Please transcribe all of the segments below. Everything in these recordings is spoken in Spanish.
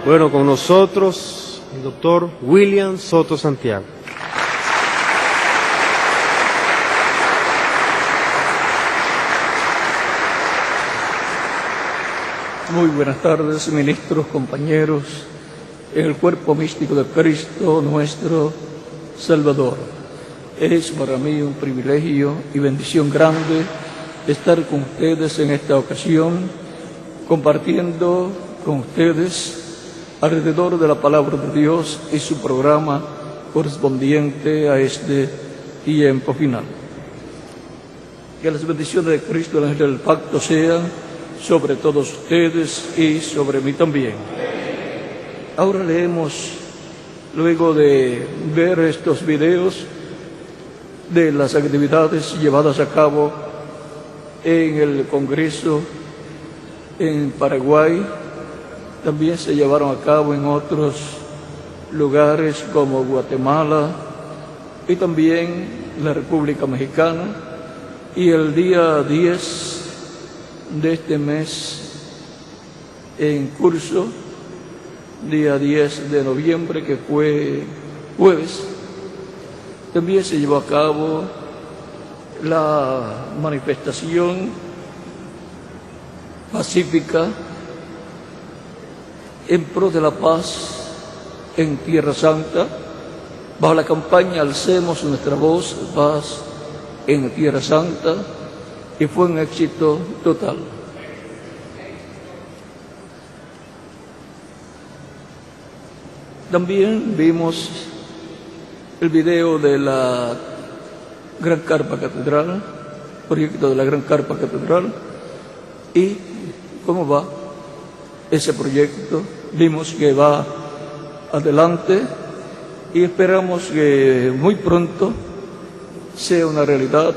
Bueno, con nosotros el doctor William Soto Santiago. Muy buenas tardes, ministros, compañeros, en el cuerpo místico de Cristo, nuestro Salvador. Es para mí un privilegio y bendición grande estar con ustedes en esta ocasión, compartiendo con ustedes alrededor de la palabra de Dios y su programa correspondiente a este tiempo final. Que las bendiciones de Cristo, el ángel del pacto, sean sobre todos ustedes y sobre mí también. Ahora leemos, luego de ver estos videos de las actividades llevadas a cabo en el Congreso en Paraguay, también se llevaron a cabo en otros lugares como Guatemala y también la República Mexicana, y el día 10 de este mes en curso, día 10 de noviembre, que fue jueves, también se llevó a cabo la manifestación pacífica en pro de la paz en Tierra Santa, bajo la campaña Alcemos nuestra voz, paz en Tierra Santa, y fue un éxito total. También vimos el video de la Gran Carpa Catedral, proyecto de la Gran Carpa Catedral, y cómo va ese proyecto. Vimos que va adelante y esperamos que muy pronto sea una realidad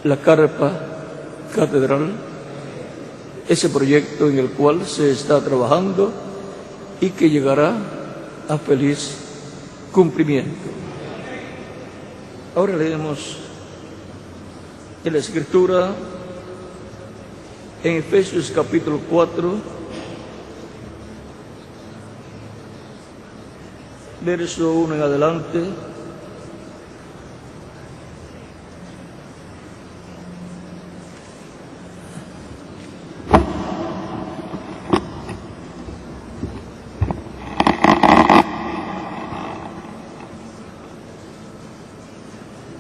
la Carpa Catedral, ese proyecto en el cual se está trabajando y que llegará a feliz cumplimiento. Ahora leemos en la Escritura en Efesios capítulo 4, verso 1 en adelante.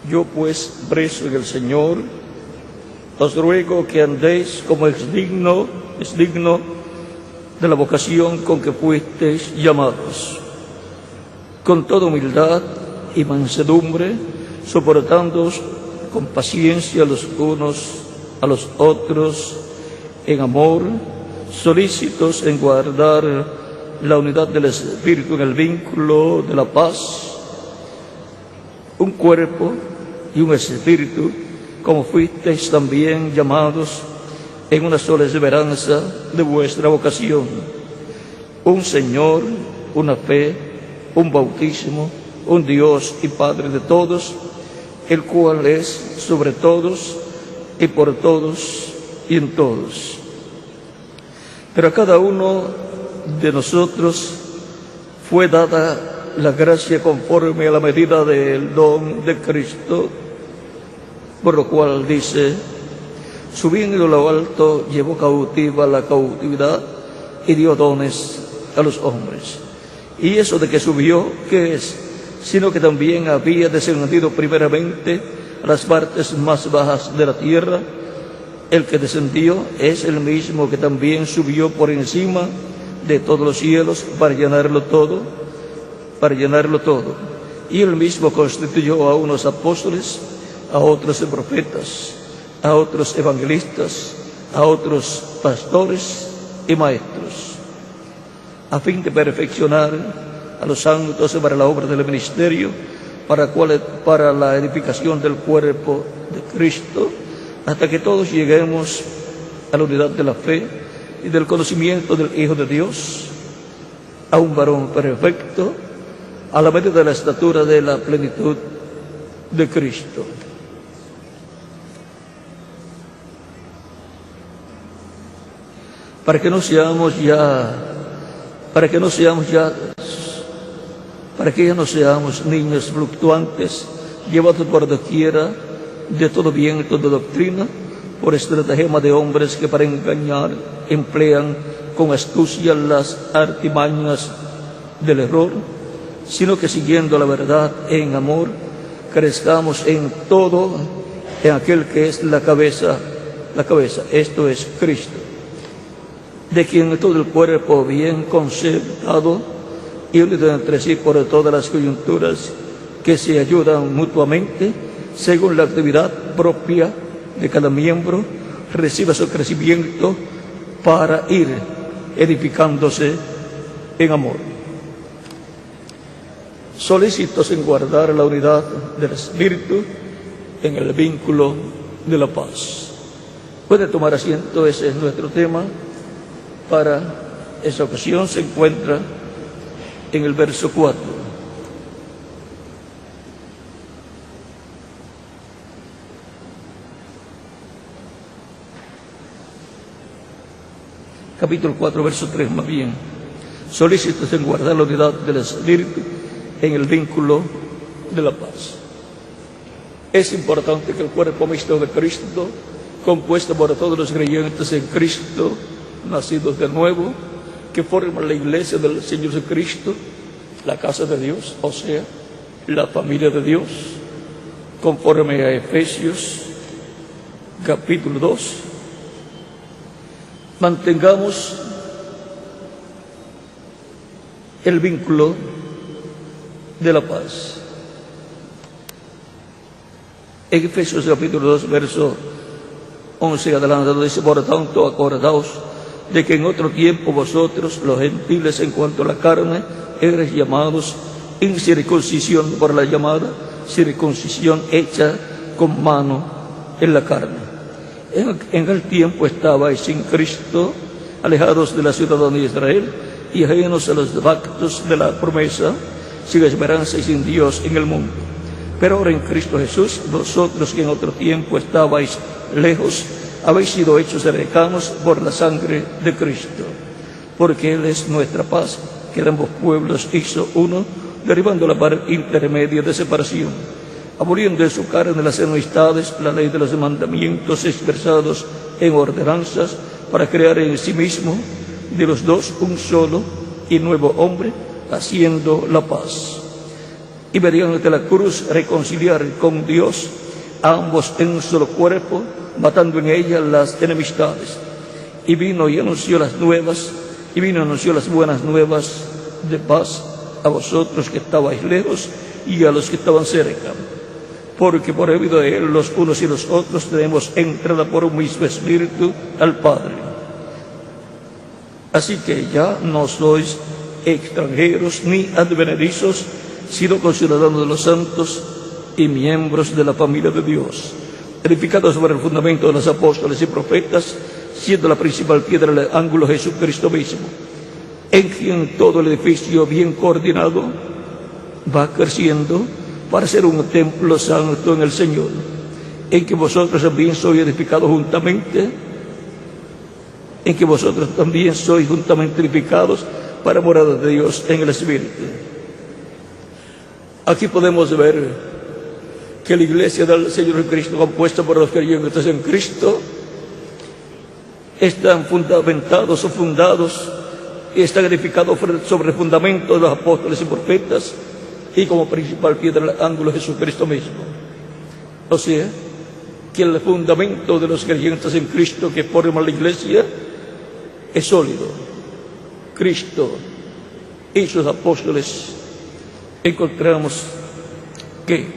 Yo pues, preso en el Señor, os ruego que andéis como es digno de la vocación con que fuisteis llamados, con toda humildad y mansedumbre, soportándoos con paciencia los unos a los otros en amor, solícitos en guardar la unidad del Espíritu en el vínculo de la paz, un cuerpo y un espíritu, como fuisteis también llamados en una sola esperanza de vuestra vocación, un Señor, una fe, un bautismo, un Dios y Padre de todos, el cual es sobre todos y por todos y en todos. Pero a cada uno de nosotros fue dada la gracia conforme a la medida del don de Cristo, por lo cual dice: subiendo a lo alto, llevó cautiva la cautividad y dio dones a los hombres. Y eso de que subió, ¿qué es? Sino que también había descendido primeramente a las partes más bajas de la tierra. El que descendió es el mismo que también subió por encima de todos los cielos para llenarlo todo. Y él mismo constituyó a unos apóstoles, a otros profetas, a otros evangelistas, a otros pastores y maestros, a fin de perfeccionar a los santos para la obra del ministerio, para la edificación del cuerpo de Cristo, hasta que todos lleguemos a la unidad de la fe y del conocimiento del Hijo de Dios, a un varón perfecto, a la medida de la estatura de la plenitud de Cristo. para que ya no seamos niños fluctuantes, llevados por doquiera de todo bien y toda doctrina, por estratagema de hombres que para engañar emplean con astucia las artimañas del error, sino que siguiendo la verdad en amor, crezcamos en todo en aquel que es la cabeza, esto es Cristo, de quien todo el cuerpo bien concertado y unido entre sí por todas las coyunturas que se ayudan mutuamente, según la actividad propia de cada miembro, reciba su crecimiento para ir edificándose en amor. Solícitos en guardar la unidad del Espíritu en el vínculo de la paz. Puede tomar asiento, ese es nuestro tema. Para esa ocasión se encuentra en el verso 4. Capítulo 4, verso 3 más bien. Solícitos en guardar la unidad del Espíritu en el vínculo de la paz. Es importante que el cuerpo mixto de Cristo, compuesto por todos los creyentes en Cristo, nacidos de nuevo, que forman la iglesia del Señor Jesucristo, la casa de Dios, o sea, la familia de Dios, conforme a Efesios capítulo 2, mantengamos el vínculo de la paz. En Efesios capítulo 2, verso 11 adelante, dice: por tanto, acordaos de que en otro tiempo vosotros, los gentiles, en cuanto a la carne, erais llamados incircuncisión por la llamada circuncisión hecha con mano en la carne. En el tiempo estabais sin Cristo, alejados de la ciudadanía de Israel y ajenos a los pactos de la promesa, sin esperanza y sin Dios en el mundo. Pero ahora en Cristo Jesús, vosotros que en otro tiempo estabais lejos, habéis sido hechos cercanos por la sangre de Cristo, porque Él es nuestra paz, que de ambos pueblos hizo uno, derribando la pared intermedia de separación, aboliendo de su carne las enemistades, la ley de los mandamientos expresados en ordenanzas, para crear en sí mismo de los dos un solo y nuevo hombre, haciendo la paz, y mediante la cruz reconciliar con Dios a ambos en un solo cuerpo, matando en ella las enemistades. Y vino y anunció las buenas nuevas de paz a vosotros que estabais lejos y a los que estaban cerca, porque por medio de Él los unos y los otros tenemos entrada por un mismo Espíritu al Padre. Así que ya no sois extranjeros ni advenedizos, sino conciudadanos de los santos y miembros de la familia de Dios, edificados sobre el fundamento de los apóstoles y profetas, siendo la principal piedra del ángulo Jesucristo mismo, en quien todo el edificio bien coordinado va creciendo para ser un templo santo en el Señor, en que vosotros también sois edificados juntamente, edificados para morada de Dios en el Espíritu. Aquí podemos ver que la iglesia del Señor Cristo, compuesta por los creyentes en Cristo, están fundamentados o fundados y están edificados sobre el fundamento de los apóstoles y profetas, y como principal piedra del ángulo Jesucristo mismo. O sea, que el fundamento de los creyentes en Cristo que forman la iglesia es sólido. Cristo y sus apóstoles, encontramos que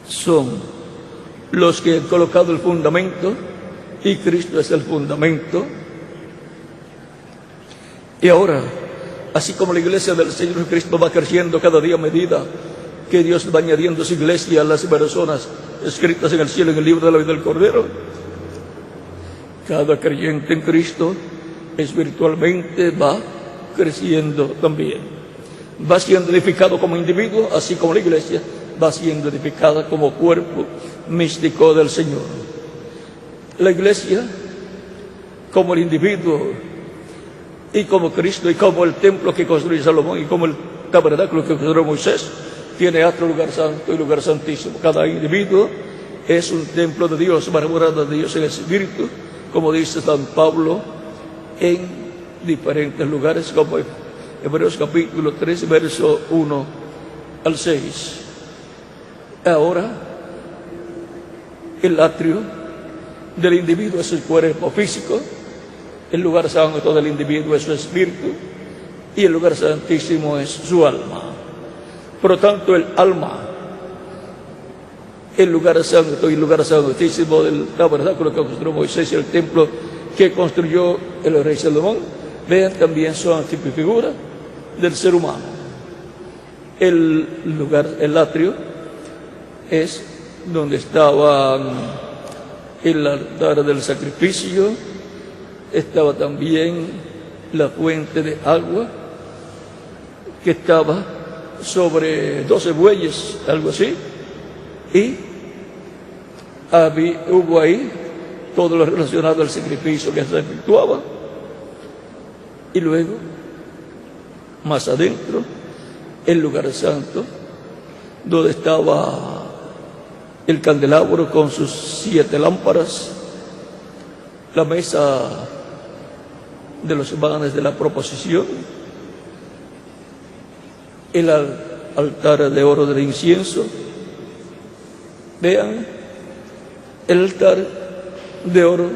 son los que han colocado el fundamento, y Cristo es el fundamento. Y ahora, así como la iglesia del Señor Cristo va creciendo cada día a medida que Dios va añadiendo a su iglesia a las personas escritas en el cielo en el libro de la vida del Cordero, cada creyente en Cristo espiritualmente va creciendo también. Va siendo edificado como individuo, así como la iglesia va siendo edificada como cuerpo místico del Señor. La iglesia como el individuo, y como Cristo, y como el templo que construyó Salomón, y como el tabernáculo que construyó Moisés, tiene otro lugar santo y lugar santísimo. Cada individuo es un templo de Dios, para morar de Dios en el Espíritu, como dice San Pablo en diferentes lugares, como Hebreos capítulo 3, verso 1 al 6. Ahora, el atrio del individuo es el cuerpo físico, el lugar santo del individuo es su espíritu, y el lugar santísimo es su alma. Por lo tanto, el alma, el lugar santo y el lugar santísimo del tabernáculo que construyó Moisés y el templo que construyó el rey Salomón, vean, también son tipo y figura del ser humano. El lugar, el atrio, es donde estaban el altar del sacrificio, estaba también la fuente de agua, que estaba sobre 12 bueyes, algo así, y hubo ahí todo lo relacionado al sacrificio que se efectuaba. Y luego, más adentro, el lugar santo, donde estaba el candelabro con sus 7 lámparas, la mesa de los panes de la proposición, el altar de oro del incienso. Vean, el altar de oro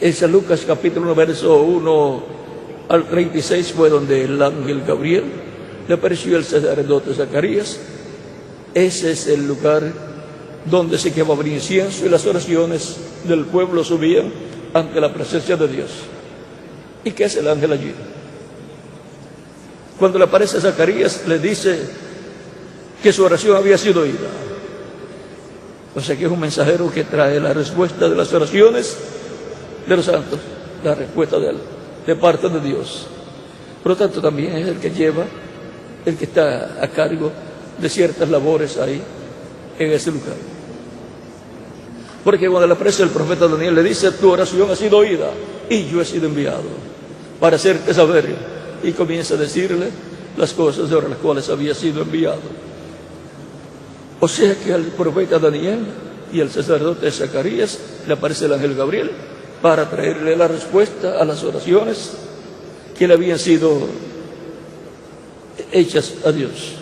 es San Lucas capítulo 1, verso 1 al 36, fue donde el ángel Gabriel le apareció al sacerdote Zacarías. Ese es el lugar donde se quemaba el incienso y las oraciones del pueblo subían ante la presencia de Dios. ¿Y qué hace el ángel allí? Cuando le aparece a Zacarías, le dice que su oración había sido oída. O sea que es un mensajero que trae la respuesta de las oraciones de los santos, la respuesta de parte de Dios. Por lo tanto, también es el que lleva, el que está a cargo de ciertas labores ahí, en ese lugar. Porque cuando le aparece el profeta Daniel, le dice: tu oración ha sido oída y yo he sido enviado para hacerte saber. Y comienza a decirle las cosas sobre las cuales había sido enviado. O sea que al profeta Daniel y al sacerdote Zacarías le aparece el ángel Gabriel para traerle la respuesta a las oraciones que le habían sido hechas a Dios.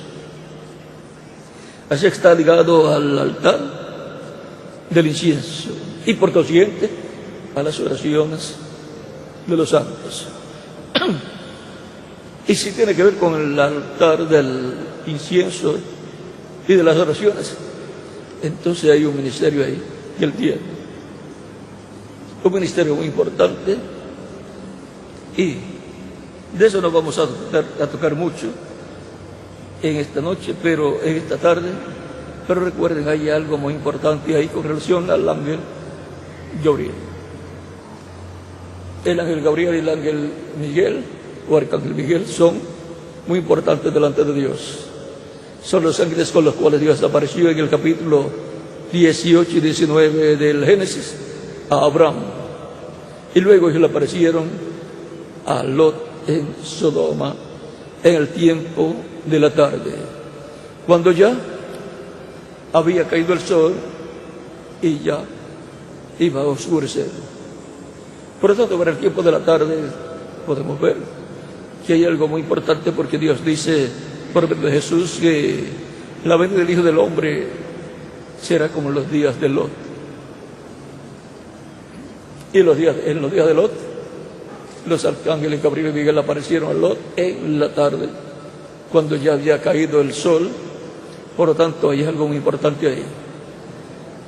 Así está ligado al altar del incienso y por consiguiente a las oraciones de los santos. Y si tiene que ver con el altar del incienso y de las oraciones, entonces hay un ministerio ahí que él tiene, un ministerio muy importante, y de eso nos vamos a tocar mucho en esta noche, pero en esta tarde. Pero recuerden, hay algo muy importante ahí con relación al ángel Gabriel. El ángel Gabriel y el ángel Miguel, o arcángel Miguel, son muy importantes delante de Dios. Son los ángeles con los cuales Dios apareció en el capítulo 18 y 19 del Génesis a Abraham. Y luego ellos le aparecieron a Lot en Sodoma en el tiempo de la tarde, cuando ya había caído el sol y ya iba a oscurecer. Por lo tanto, para el tiempo de la tarde podemos ver que hay algo muy importante, porque Dios dice por medio de Jesús que la venida del Hijo del Hombre será como en los días de Lot. Y en los días de Lot, los arcángeles Gabriel y Miguel aparecieron a Lot en la tarde, cuando ya había caído el sol. Por lo tanto, hay algo muy importante ahí.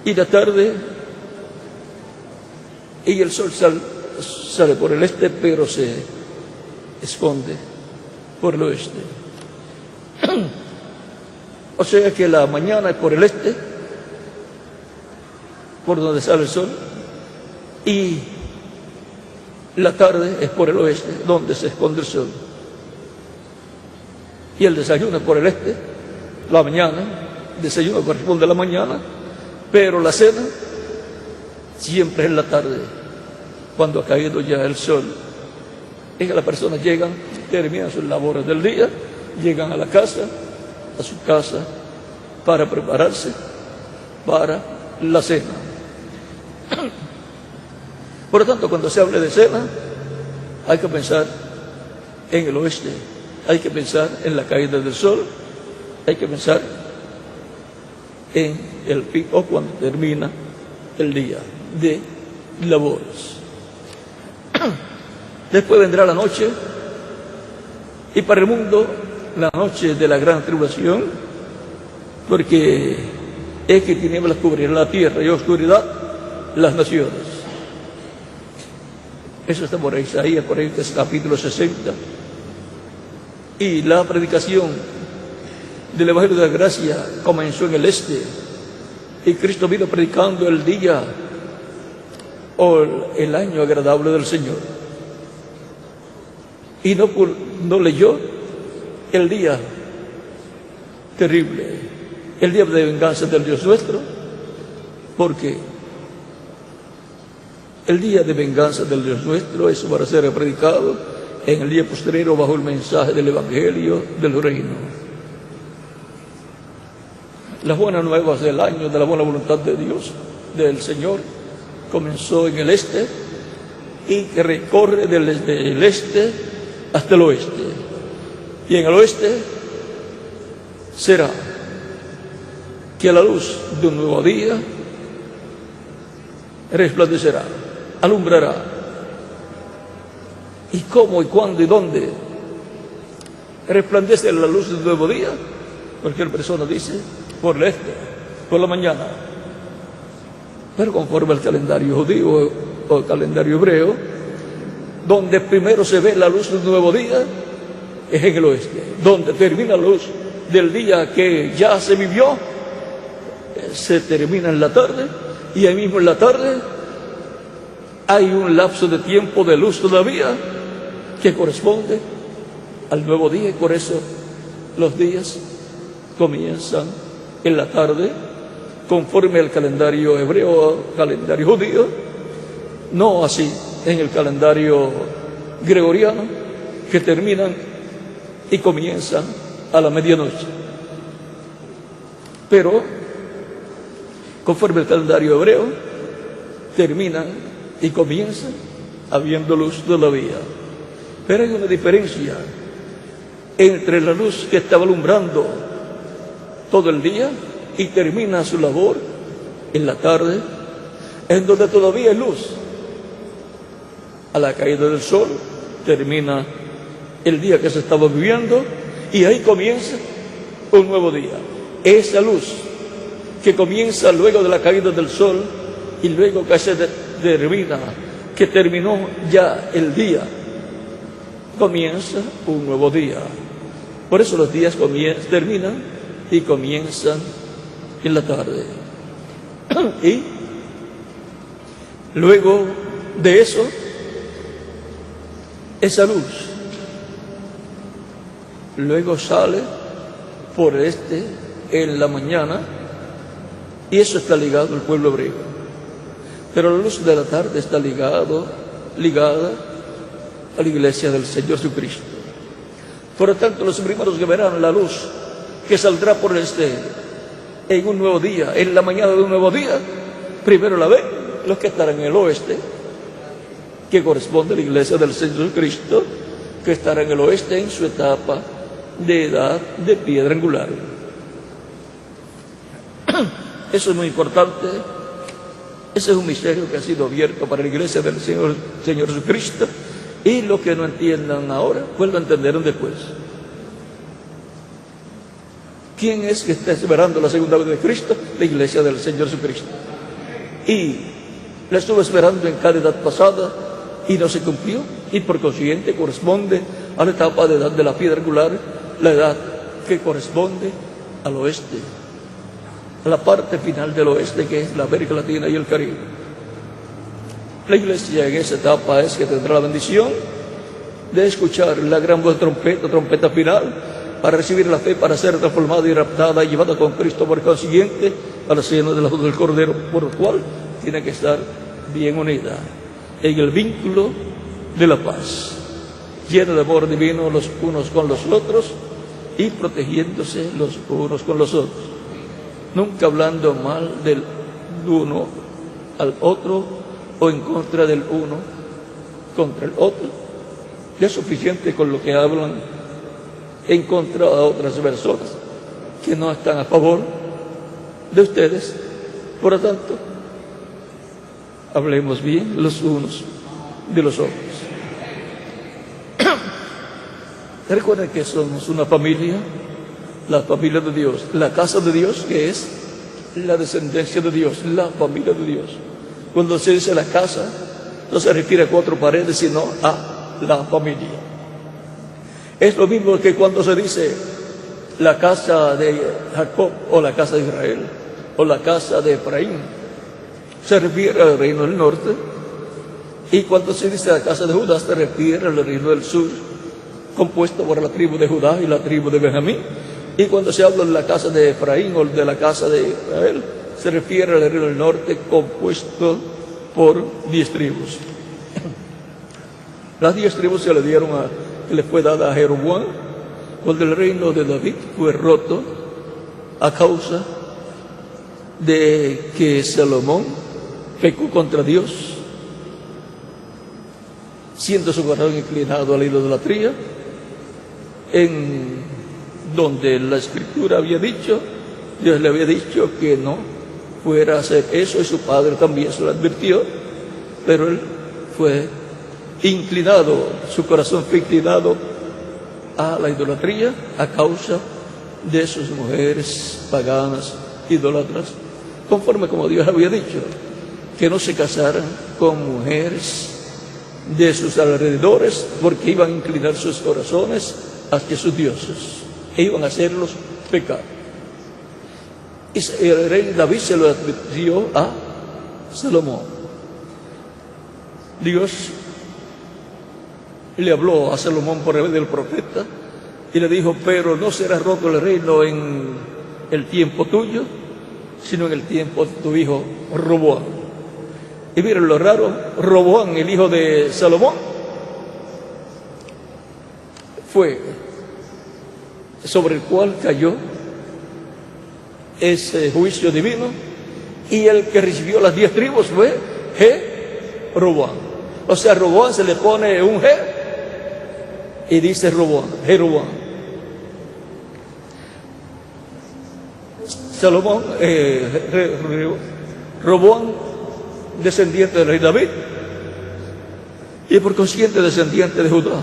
Y la tarde, y el sol sale por el este, pero se esconde por el oeste. O sea que la mañana es por el este, por donde sale el sol, y la tarde es por el oeste, donde se esconde el sol. Y el desayuno es por el este, la mañana, el desayuno corresponde a la mañana, pero la cena siempre es en la tarde. cuando ha caído ya el sol, es que las personas llegan, terminan sus labores del día, llegan a la casa, a su casa, para prepararse para la cena. Por lo tanto, cuando se hable de cena, hay que pensar en el oeste, hay que pensar en la caída del sol, hay que pensar en el pico cuando termina el día de labores. Después vendrá la noche, y para el mundo la noche de la gran tribulación, porque es que tinieblas cubrirá la tierra y oscuridad las naciones. Eso está por Isaías, por ahí, que es capítulo 60. Y la predicación del Evangelio de la Gracia comenzó en el este, y Cristo vino predicando el día o el año agradable del Señor, y no leyó el día terrible, el día de venganza del Dios nuestro, porque el día de venganza del Dios nuestro, eso va a ser predicado en el día postrero bajo el mensaje del Evangelio del Reino. Las buenas nuevas del año de la buena voluntad de Dios, del Señor, comenzó en el este y que recorre desde el este hasta el oeste. Y en el oeste será que a la luz de un nuevo día resplandecerá, alumbrará. ¿Y cómo, y cuándo, y dónde resplandece la luz de un nuevo día? Cualquier persona dice, por el este, por la mañana. Pero conforme al calendario judío o el calendario hebreo, donde primero se ve la luz de un nuevo día es en el oeste. Donde termina la luz del día que ya se vivió, se termina en la tarde, y ahí mismo en la tarde hay un lapso de tiempo de luz todavía que corresponde al nuevo día, y por eso los días comienzan en la tarde, conforme al calendario hebreo o calendario judío, no así en el calendario gregoriano, que terminan y comienzan a la medianoche. Pero conforme al calendario hebreo, terminan y comienzan habiendo luz todavía. Pero hay una diferencia entre la luz que estaba alumbrando todo el día y termina su labor en la tarde, en donde todavía hay luz. A la caída del sol termina el día que se estaba viviendo, y ahí comienza un nuevo día. Esa luz que comienza luego de la caída del sol y luego que se termina, que terminó ya el día, comienza un nuevo día. Por eso los días terminan y comienzan en la tarde. Y luego de eso, esa luz luego sale por este en la mañana, y eso está ligado al pueblo hebreo. Pero la luz de la tarde está ligada a la iglesia del Señor Jesucristo. Por lo tanto, los primeros que verán la luz que saldrá por el este en un nuevo día, en la mañana de un nuevo día, primero la ven los que estarán en el oeste, que corresponde a la iglesia del Señor Jesucristo, que estará en el oeste en su etapa de edad de piedra angular. Eso es muy importante. Ese es un misterio que ha sido abierto para la iglesia del Señor Jesucristo, y los que no entiendan ahora, pues lo entenderán después. ¿Quién es que está esperando la segunda vez de Cristo? La iglesia del Señor Jesucristo. Y la estuvo esperando en cada edad pasada y no se cumplió, y por consiguiente corresponde a la etapa de edad de la piedra angular, la edad que corresponde al oeste, a la parte final del oeste, que es la América Latina y el Caribe. La iglesia en esa etapa es que tendrá la bendición de escuchar la gran voz de trompeta final, para recibir la fe, para ser transformada y raptada y llevada con Cristo, por consiguiente a la cena de la boda del Cordero, por lo cual tiene que estar bien unida. en el vínculo de la paz, llenos de amor divino los unos con los otros y protegiéndose los unos con los otros, nunca hablando mal del uno al otro o en contra del uno contra el otro. Ya es suficiente con lo que hablan en contra de otras personas que no están a favor de ustedes. Por lo tanto, hablemos bien los unos de los otros. Recuerden que somos una familia, la familia de Dios, la casa de Dios, que es la descendencia de Dios, la familia de Dios. Cuando se dice la casa, no se refiere a 4 paredes, sino a la familia. Es lo mismo que cuando se dice la casa de Jacob o la casa de Israel o la casa de Efraín, se refiere al reino del norte, y cuando se dice la casa de Judá se refiere al reino del sur, compuesto por la tribu de Judá y la tribu de Benjamín. Y cuando se habla de la casa de Efraín o de la casa de Israel, se refiere al reino del norte, compuesto por 10 tribus. Las 10 tribus se le dieron que le fue dada a Jeroboam cuando el reino de David fue roto a causa de que Salomón pecó contra Dios, siendo su corazón inclinado a la idolatría, en donde la Escritura había dicho, Dios le había dicho que no fuera a hacer eso, y su padre también se lo advirtió, pero él fue inclinado, su corazón fue inclinado a la idolatría a causa de sus mujeres paganas, idólatras, conforme como Dios había dicho, que no se casaran con mujeres de sus alrededores, porque iban a inclinar sus corazones hacia sus dioses e iban a hacerlos pecar. Y el rey David se lo advirtió a Salomón. Dios le habló a Salomón por medio del profeta y le dijo: pero no será roto el reino en el tiempo tuyo, sino en el tiempo de tu hijo Roboam. Y miren lo raro, Roboam, el hijo de Salomón, fue sobre el cual cayó ese juicio divino, y el que recibió las 10 tribus fue Jeroboam. O sea, a Roboam se le pone un G y dice Jeroboam. Salomón, Roboam, descendiente del rey David, y por consiguiente descendiente de Judá.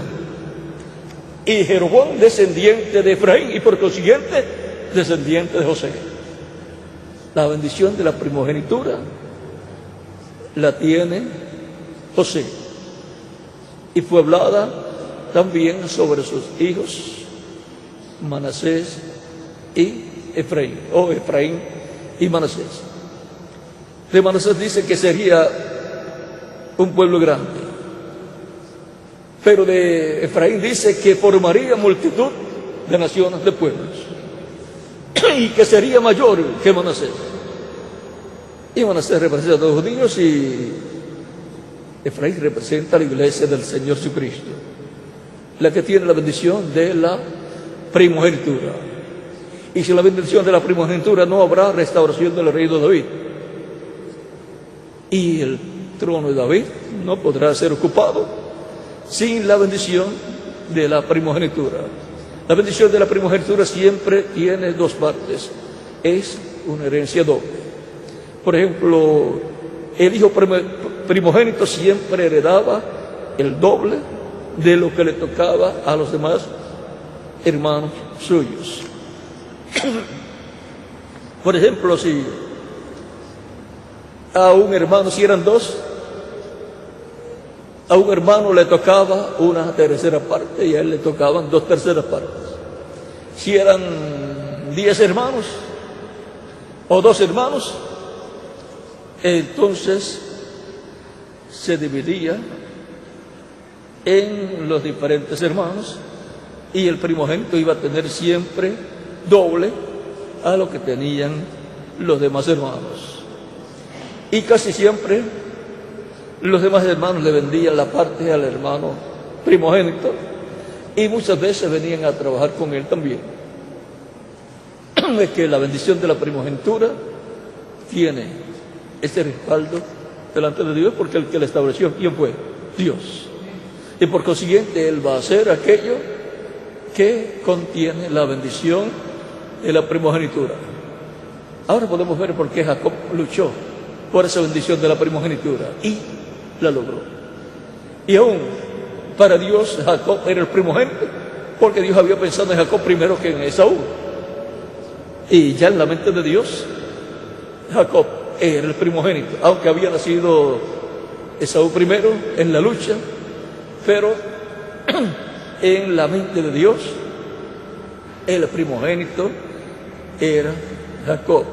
Y Jeroboam, descendiente de Efraín, y por consiguiente descendiente de José. La bendición de la primogenitura la tiene José, y fue hablada también sobre sus hijos Manasés y Efraín, o Efraín y Manasés. De Manasés dice que sería un pueblo grande, pero de Efraín dice que formaría multitud de naciones, de pueblos, y que sería mayor que Manasés. Y Manasés representa a los judíos y Efraín representa a la iglesia del Señor Jesucristo, la que tiene la bendición de la primogenitura. Y sin la bendición de la primogenitura no habrá restauración del reino de David, y el trono de David no podrá ser ocupado sin la bendición de la primogenitura. La bendición de la primogenitura siempre tiene 2 partes, es una herencia doble. Por ejemplo, el hijo primogénito siempre heredaba el doble de lo que le tocaba a los demás hermanos suyos. Por ejemplo, si a un hermano, si eran 2, a un hermano le tocaba 1/3 parte y a él le tocaban 2/3 partes. Si eran 10 hermanos o 2 hermanos, entonces se dividía en los diferentes hermanos, y el primogénito iba a tener siempre doble a lo que tenían los demás hermanos. Y casi siempre Los demás hermanos le vendían la parte al hermano primogénito y muchas veces venían a trabajar con él también. Es que la bendición de la primogenitura tiene ese respaldo delante de Dios, porque el que la estableció, ¿quién fue? Dios. Y por consiguiente Él va a hacer aquello que contiene la bendición de la primogenitura. Ahora podemos ver por qué Jacob luchó por esa bendición de la primogenitura y la logró. Y aún para Dios Jacob era el primogénito, porque Dios había pensado en Jacob primero que en Esaú. Y ya en la mente de Dios Jacob era el primogénito, aunque había nacido Esaú primero en la lucha, pero en la mente de Dios el primogénito era Jacob.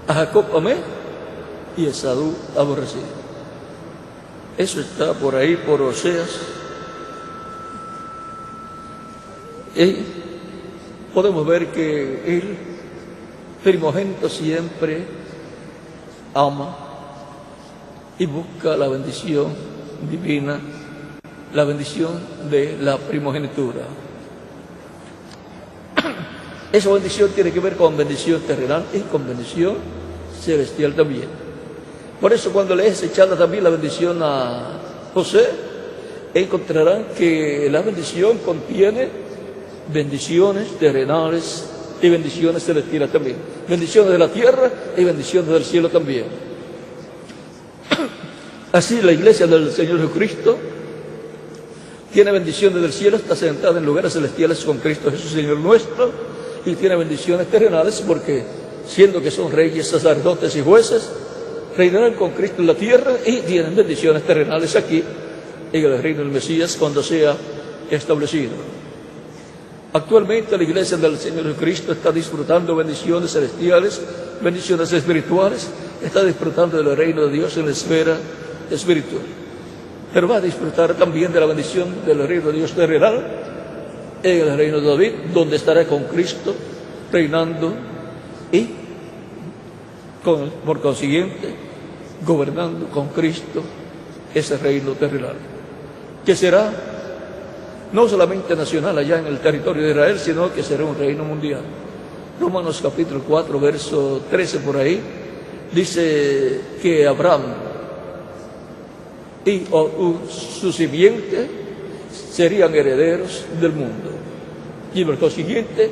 A Jacob amé y Esaú aborrecí. Eso está por ahí, por Oseas. Y podemos ver que el primogénito siempre ama y busca la bendición divina, la bendición de la primogenitura. Esa bendición tiene que ver con bendición terrenal y con bendición celestial también. Por eso cuando le es echada también la bendición a José, encontrarán que la bendición contiene bendiciones terrenales y bendiciones celestiales también. Bendiciones de la tierra y bendiciones del cielo también. Así la iglesia del Señor Jesucristo tiene bendiciones del cielo, está sentada en lugares celestiales con Cristo Jesús, Señor nuestro, y tiene bendiciones terrenales porque, siendo que son reyes, sacerdotes y jueces, reinarán con Cristo en la tierra y tienen bendiciones terrenales aquí en el reino del Mesías cuando sea establecido. Actualmente la iglesia del Señor Jesucristo está disfrutando bendiciones celestiales, bendiciones espirituales, está disfrutando del reino de Dios en la esfera espiritual. Pero va a disfrutar también de la bendición del reino de Dios terrenal en el reino de David, donde estará con Cristo reinando y por consiguiente gobernando con Cristo ese reino terrenal, que será no solamente nacional allá en el territorio de Israel, sino que será un reino mundial. Romanos capítulo 4, verso 13 por ahí, dice que Abraham y su simiente serían herederos del mundo y por consiguiente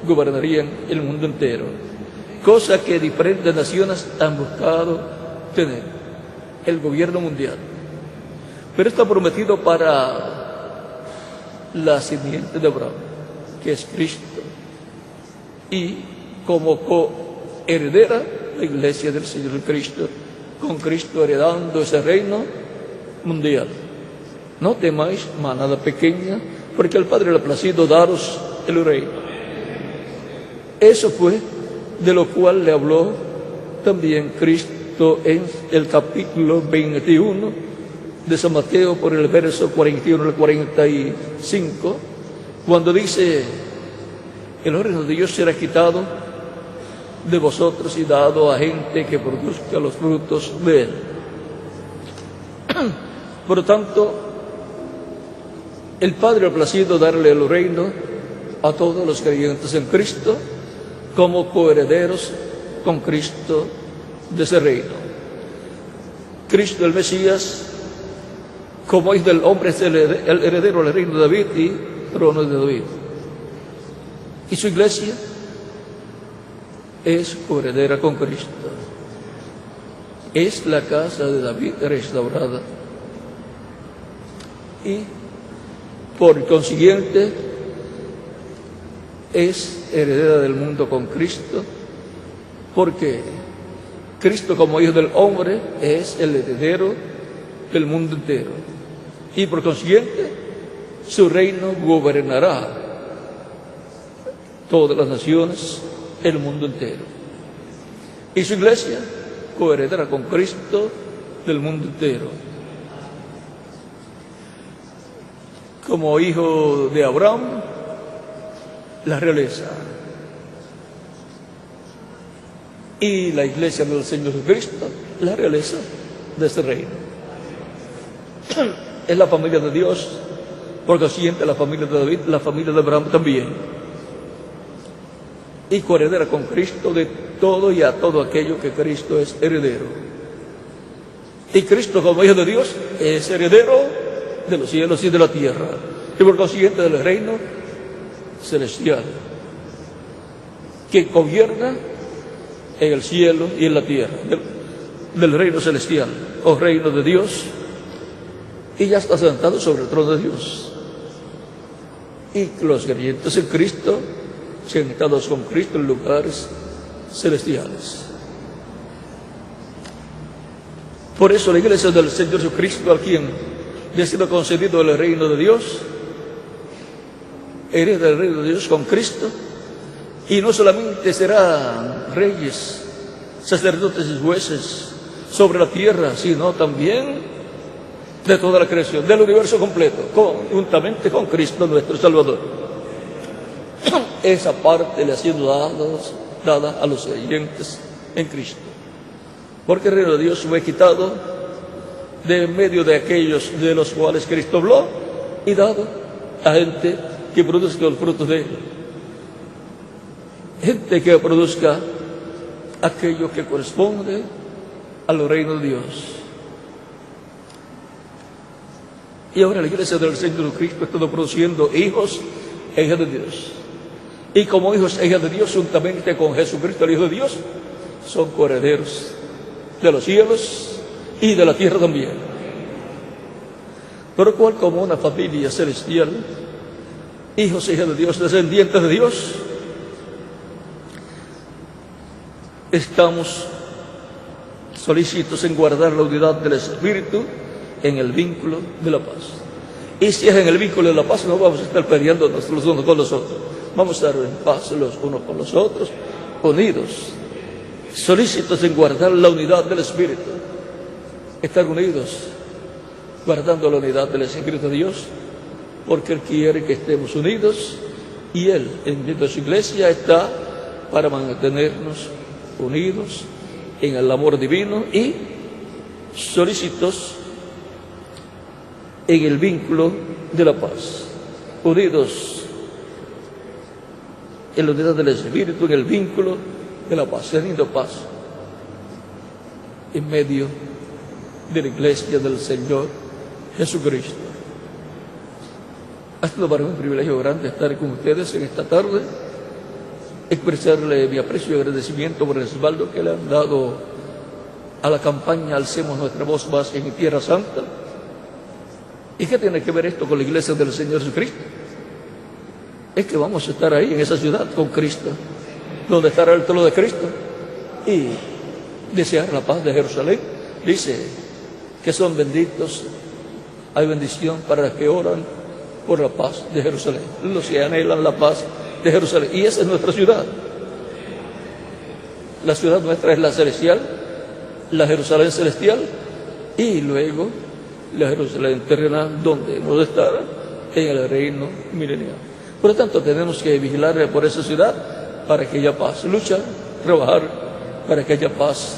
gobernarían el mundo entero, cosa que diferentes naciones han buscado tener, el gobierno mundial. Pero está prometido para la simiente de Abraham, que es Cristo, y como coheredera la iglesia del Señor Cristo, con Cristo heredando ese reino mundial. No temáis, manada pequeña, porque al Padre le ha placido daros el reino. Eso fue de lo cual le habló también Cristo en el capítulo 21 de San Mateo, por el verso 41 al 45, cuando dice: el reino de Dios será quitado de vosotros y dado a gente que produzca los frutos de él. Por lo tanto, el Padre ha placido darle el reino a todos los creyentes en Cristo como coherederos con Cristo de ese reino. Cristo el Mesías, como hijo del hombre, es el heredero del reino de David y trono de David. Y su iglesia es coheredera con Cristo. Es la casa de David restaurada. Y por consiguiente es heredera del mundo con Cristo, porque Cristo como hijo del hombre es el heredero del mundo entero. Y por consiguiente su reino gobernará todas las naciones, el mundo entero. Y su iglesia coheredará con Cristo del mundo entero. Como hijo de Abraham, la realeza. Y la iglesia del Señor Jesucristo, la realeza de este reino. es la familia de Dios, por consiguiente la familia de David, la familia de Abraham también. Y coheredera con Cristo de todo y a todo aquello que Cristo es heredero. Y Cristo, como Hijo de Dios, es heredero de los cielos y de la tierra, y por consiguiente del reino celestial, que gobierna en el cielo y en la tierra, del reino celestial, o reino de Dios, y ya está sentado sobre el trono de Dios. Y los creyentes en Cristo, sentados con Cristo en lugares celestiales. Por eso la iglesia del Señor Jesucristo, a quien le ha sido concedido el reino de Dios, hereda el reino de Dios con Cristo, y no solamente serán reyes, sacerdotes y jueces sobre la tierra, sino también de toda la creación, del universo completo, juntamente con Cristo nuestro Salvador. Esa parte le ha sido dada a los creyentes en Cristo, porque el reino de Dios fue quitado de en medio de aquellos de los cuales Cristo habló y dado a gente que produzca los frutos de él, gente que produzca aquello que corresponde al reino de Dios. Y ahora la iglesia del Señor Cristo está produciendo hijos e hijas de Dios. Y como hijos e hijas de Dios, juntamente con Jesucristo, el Hijo de Dios, son coherederos de los cielos y de la tierra también. Pero cual como una familia celestial, hijos e hijas de Dios, descendientes de Dios, estamos solícitos en guardar la unidad del Espíritu en el vínculo de la paz. Y si es en el vínculo de la paz, no vamos a estar peleándonos los unos con los otros. Vamos a estar en paz los unos con los otros, unidos, solícitos en guardar la unidad del Espíritu. Estar unidos, guardando la unidad del Espíritu de Dios, porque Él quiere que estemos unidos, y Él, en medio de su iglesia, está para mantenernos unidos en el amor divino y solícitos en el vínculo de la paz, unidos en la unidad del Espíritu, en el vínculo de la paz, teniendo paz en medio de la iglesia del Señor Jesucristo. Ha sido para mí un privilegio grande estar con ustedes en esta tarde, expresarle mi aprecio y agradecimiento por el respaldo que le han dado a la campaña Alcemos Nuestra Voz Más en Tierra Santa. ¿Y qué tiene que ver esto con la iglesia del Señor Jesucristo? Es que vamos a estar ahí en esa ciudad con Cristo, donde estará el trono de Cristo, y desear la paz de Jerusalén. Dice que son benditos, hay bendición para los que oran por la paz de Jerusalén, los que anhelan la paz de Jerusalén. Y esa es nuestra ciudad. La ciudad nuestra es la celestial, la Jerusalén celestial, y luego la Jerusalén terrenal, donde hemos de estar en el reino milenial. Por lo tanto, tenemos que vigilar por esa ciudad para que haya paz, luchar, trabajar para que haya paz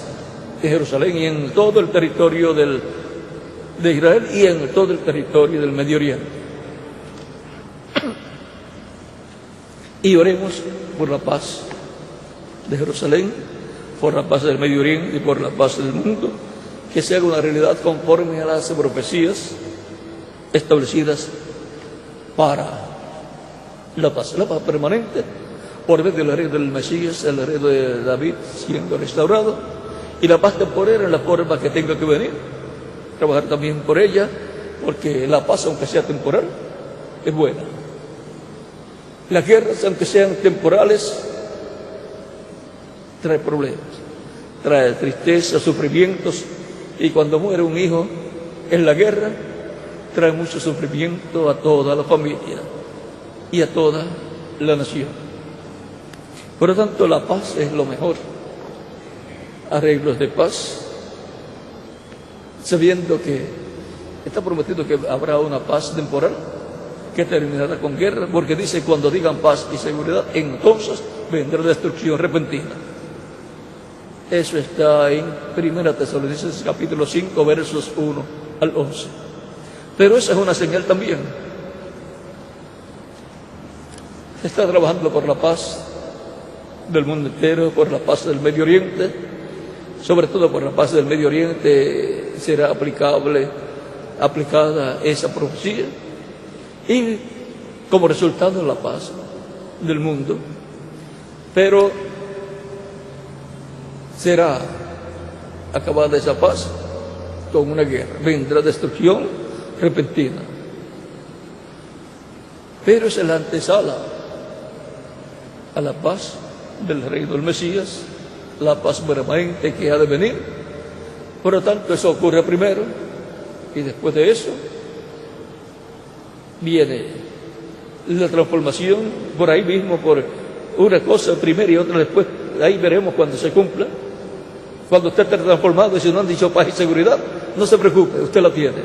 en Jerusalén y en todo el territorio de Israel y en todo el territorio del Medio Oriente. Y oremos por la paz de Jerusalén, por la paz del Medio Oriente y por la paz del mundo, que sea una realidad conforme a las profecías establecidas para la paz permanente, por medio del reino del Mesías, el reino de David siendo restaurado, y la paz temporera en la forma que tenga que venir, trabajar también por ella, porque la paz, aunque sea temporal, es buena. Las guerras, aunque sean temporales, trae problemas, trae tristeza, sufrimientos, y cuando muere un hijo en la guerra, trae mucho sufrimiento a toda la familia y a toda la nación. Por lo tanto, la paz es lo mejor. Arreglos de paz, sabiendo que está prometido que habrá una paz temporal que terminará con guerra, porque dice, cuando digan paz y seguridad, entonces vendrá destrucción repentina. Eso está en 1 Tesalonicenses capítulo 5, versos 1 al 11. Pero esa es una señal también. Se está trabajando por la paz del mundo entero, por la paz del Medio Oriente. Sobre todo por la paz del Medio Oriente será aplicada esa profecía. Y como resultado la paz del mundo. Pero será acabada esa paz con una guerra. Vendrá destrucción repentina. Pero es la antesala a la paz del reino del Mesías, la paz permanente que ha de venir. Por lo tanto, eso ocurre primero, y después de eso viene la transformación por ahí mismo, por una cosa primero y otra después. Ahí veremos cuando se cumpla. Cuando usted esté transformado, y si no han dicho paz y seguridad, no se preocupe, usted la tiene.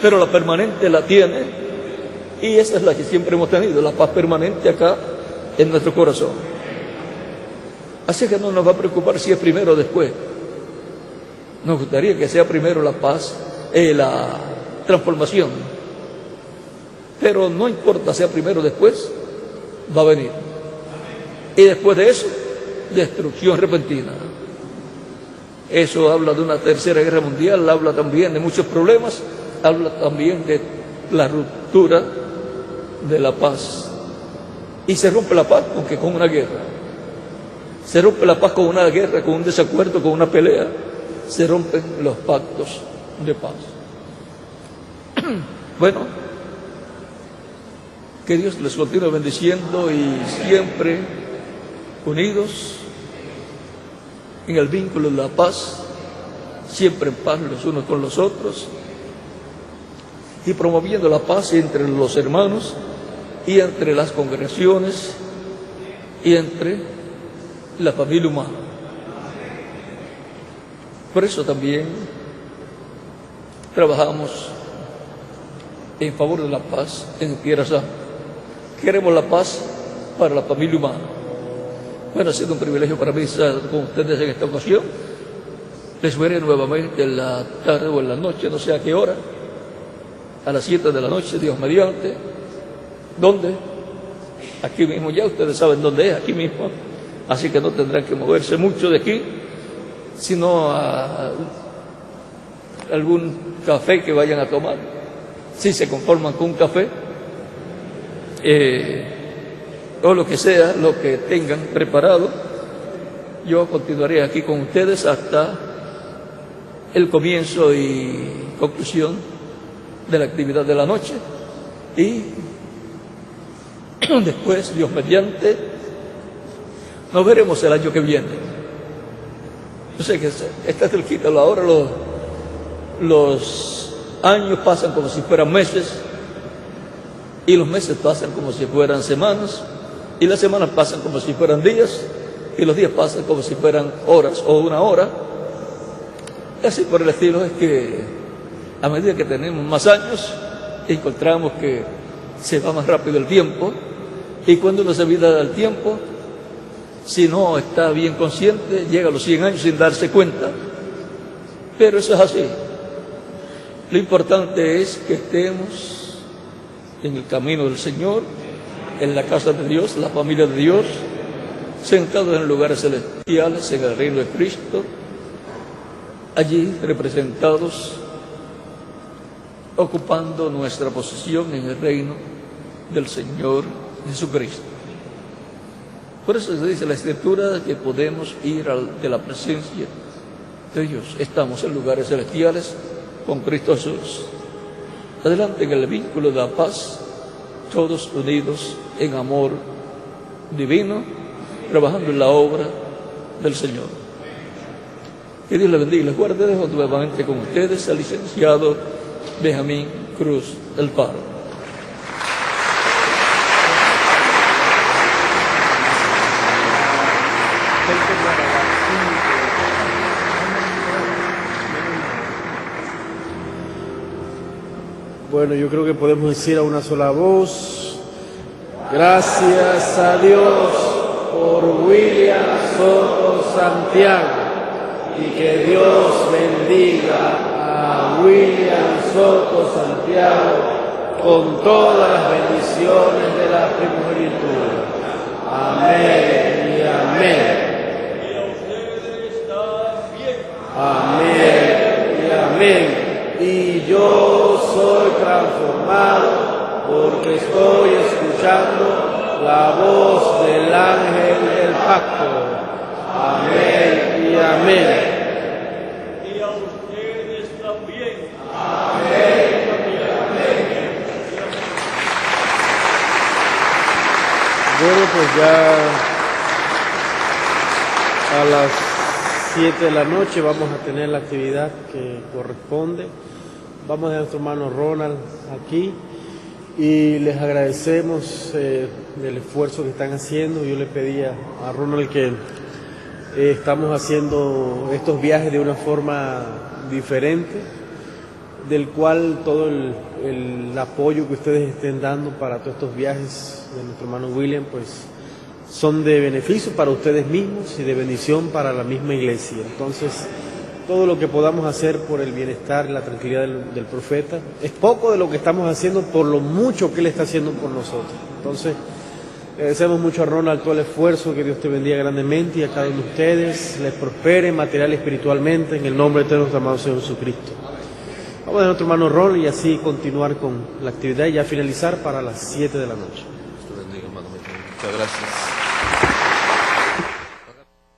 Pero la permanente la tiene, y esa es la que siempre hemos tenido, la paz permanente acá en nuestro corazón. Así que no nos va a preocupar si es primero o después. Nos gustaría que sea primero la paz, la transformación. Pero no importa sea primero o después, va a venir. Y después de eso, destrucción repentina. Eso habla de una tercera guerra mundial, habla también de muchos problemas, habla también de la ruptura de la paz. Y se rompe la paz con una guerra. Se rompe la paz con una guerra, con un desacuerdo, con una pelea. Se rompen los pactos de paz. Bueno, que Dios les continúe bendiciendo y siempre unidos en el vínculo de la paz, siempre en paz los unos con los otros, y promoviendo la paz entre los hermanos y entre las congregaciones y entre la familia humana. Por eso también trabajamos en favor de la paz en Tierra Santa. Queremos la paz para la familia humana. Bueno, ha sido un privilegio para mí estar con ustedes en esta ocasión. Les veré nuevamente en la tarde o en la noche, no sé a qué hora, a las 7 de la noche, Dios mediante. ¿Dónde? Aquí mismo, ya ustedes saben dónde es, aquí mismo. Así que no tendrán que moverse mucho de aquí, sino a algún café que vayan a tomar. Si se conforman con un café, o lo que sea, lo que tengan preparado, yo continuaré aquí con ustedes hasta el comienzo y conclusión de la actividad de la noche. Y después, Dios mediante, nos veremos el año que viene. Yo sé que está cerquita la hora, los años pasan como si fueran meses, y los meses pasan como si fueran semanas, y las semanas pasan como si fueran días, y los días pasan como si fueran horas o una hora. Y así por el estilo es que a medida que tenemos más años, encontramos que se va más rápido el tiempo, y cuando uno se olvida del tiempo, si no está bien consciente, llega a los 100 años sin darse cuenta. Pero eso es así. Lo importante es que estemos en el camino del Señor, en la casa de Dios, la familia de Dios, sentados en lugares celestiales, en el reino de Cristo, allí representados, ocupando nuestra posición en el reino del Señor Jesucristo. Por eso se dice en la Escritura que podemos ir de la presencia de Dios. Estamos en lugares celestiales con Cristo Jesús. Adelante en el vínculo de la paz, todos unidos en amor divino, trabajando en la obra del Señor. Que Dios les bendiga y les guarde. Dejo nuevamente con ustedes al licenciado Benjamín Cruz del Paro. Bueno, yo creo que podemos decir a una sola voz: gracias a Dios por William Soto Santiago, y que Dios bendiga a William Soto Santiago, con todas las bendiciones de la primogenitura. Amén y amén. Amén y amén. Y yo soy transformado porque estoy escuchando la voz del ángel del pacto. Amén y amén. Y a ustedes también. Amén y amén. Bueno, pues ya a las 7 de la noche vamos a tener la actividad que corresponde. Vamos a dejar a nuestro hermano Ronald aquí y les agradecemos del esfuerzo que están haciendo. Yo le pedí a Ronald que estamos haciendo estos viajes de una forma diferente, del cual todo el apoyo que ustedes estén dando para todos estos viajes de nuestro hermano William, pues son de beneficio para ustedes mismos y de bendición para la misma iglesia. Entonces, todo lo que podamos hacer por el bienestar y la tranquilidad del profeta es poco de lo que estamos haciendo por lo mucho que él está haciendo por nosotros. Entonces, le agradecemos mucho a Ronald todo el esfuerzo, que Dios te bendiga grandemente y a cada uno de ustedes les prospere material y espiritualmente en el nombre de nuestro amado Señor Jesucristo. Vamos a ver a nuestro hermano Ronald y así continuar con la actividad y ya finalizar para las 7 de la noche. Dios te bendiga, hermano. Muchas gracias.